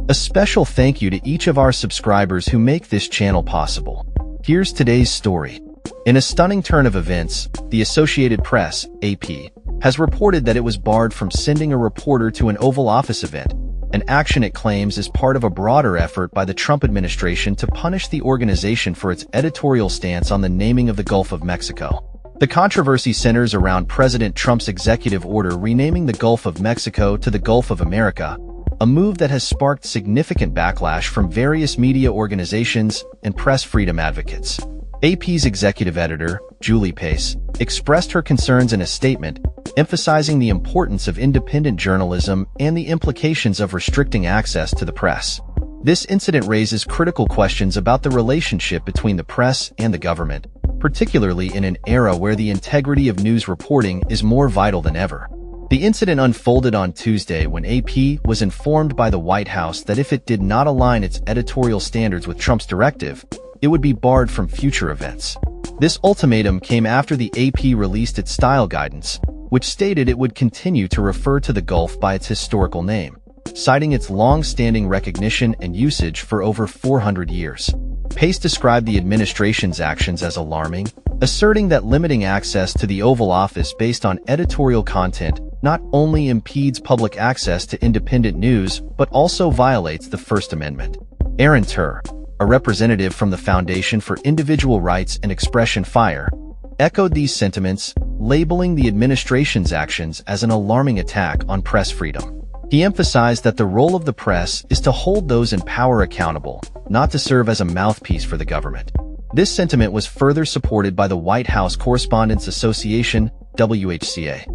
A special thank you to each of our subscribers who make this channel possible. Here's today's story. In a stunning turn of events, the Associated Press, AP, has reported that it was barred from sending a reporter to an Oval Office event, an action it claims is part of a broader effort by the Trump administration to punish the organization for its editorial stance on the naming of the Gulf of Mexico. The controversy centers around President Trump's executive order renaming the Gulf of Mexico to the Gulf of America, a move that has sparked significant backlash from various media organizations and press freedom advocates. AP's executive editor, Julie Pace, expressed her concerns in a statement, emphasizing the importance of independent journalism and the implications of restricting access to the press. This incident raises critical questions about the relationship between the press and the government, particularly in an era where the integrity of news reporting is more vital than ever. The incident unfolded on Tuesday when AP was informed by the White House that if it did not align its editorial standards with Trump's directive, it would be barred from future events. This ultimatum came after the AP released its style guidance, which stated it would continue to refer to the Gulf by its historical name, citing its long-standing recognition and usage for over 400 years. Pace described the administration's actions as alarming, asserting that limiting access to the Oval Office based on editorial content not only impedes public access to independent news, but also violates the First Amendment. Aaron Tur, a representative from the Foundation for Individual Rights and Expression FIRE, echoed these sentiments, labeling the administration's actions as an alarming attack on press freedom. He emphasized that the role of the press is to hold those in power accountable, not to serve as a mouthpiece for the government. This sentiment was further supported by the White House Correspondents Association, WHCA,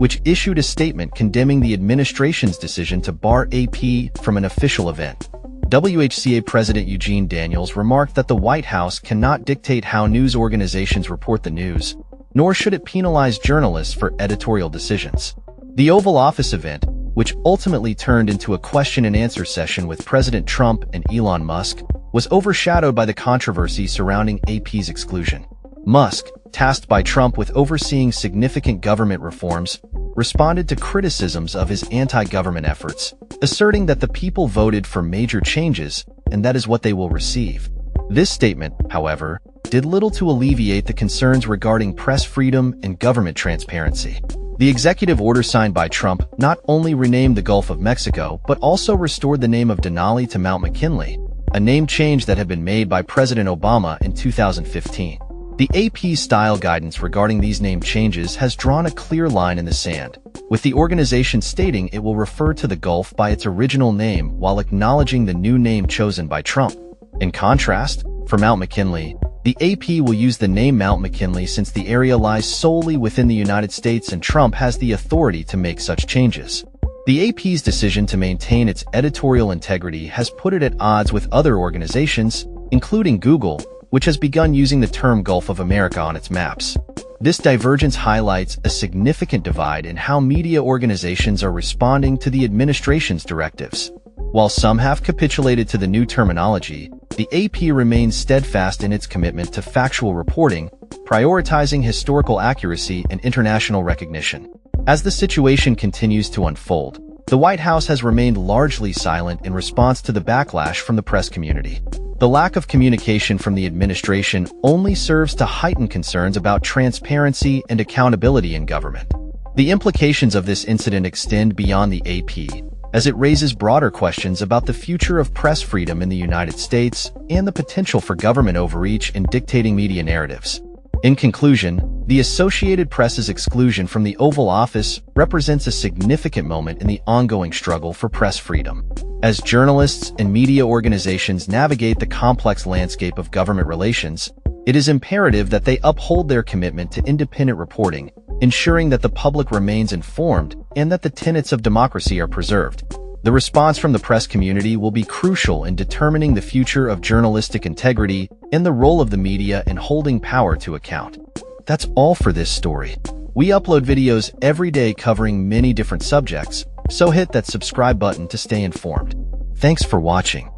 which issued a statement condemning the administration's decision to bar AP from an official event. WHCA President Eugene Daniels remarked that the White House cannot dictate how news organizations report the news, nor should it penalize journalists for editorial decisions. The Oval Office event, which ultimately turned into a question-and-answer session with President Trump and Elon Musk, was overshadowed by the controversy surrounding AP's exclusion. Musk, tasked by Trump with overseeing significant government reforms, responded to criticisms of his anti-government efforts, asserting that the people voted for major changes and that is what they will receive. This statement, however, did little to alleviate the concerns regarding press freedom and government transparency. The executive order signed by Trump not only renamed the Gulf of Mexico, but also restored the name of Denali to Mount McKinley, a name change that had been made by President Obama in 2015. The AP's style guidance regarding these name changes has drawn a clear line in the sand, with the organization stating it will refer to the Gulf by its original name while acknowledging the new name chosen by Trump. In contrast, for Mount McKinley, the AP will use the name Mount McKinley since the area lies solely within the United States and Trump has the authority to make such changes. The AP's decision to maintain its editorial integrity has put it at odds with other organizations, including Google, which has begun using the term Gulf of America on its maps. This divergence highlights a significant divide in how media organizations are responding to the administration's directives. While some have capitulated to the new terminology, the AP remains steadfast in its commitment to factual reporting, prioritizing historical accuracy and international recognition. As the situation continues to unfold, the White House has remained largely silent in response to the backlash from the press community. The lack of communication from the administration only serves to heighten concerns about transparency and accountability in government. The implications of this incident extend beyond the AP, as it raises broader questions about the future of press freedom in the United States and the potential for government overreach in dictating media narratives. In conclusion, the Associated Press's exclusion from the Oval Office represents a significant moment in the ongoing struggle for press freedom. As journalists and media organizations navigate the complex landscape of government relations, it is imperative that they uphold their commitment to independent reporting, ensuring that the public remains informed and that the tenets of democracy are preserved. The response from the press community will be crucial in determining the future of journalistic integrity and the role of the media in holding power to account. That's all for this story. We upload videos every day covering many different subjects, so hit that subscribe button to stay informed. Thanks for watching.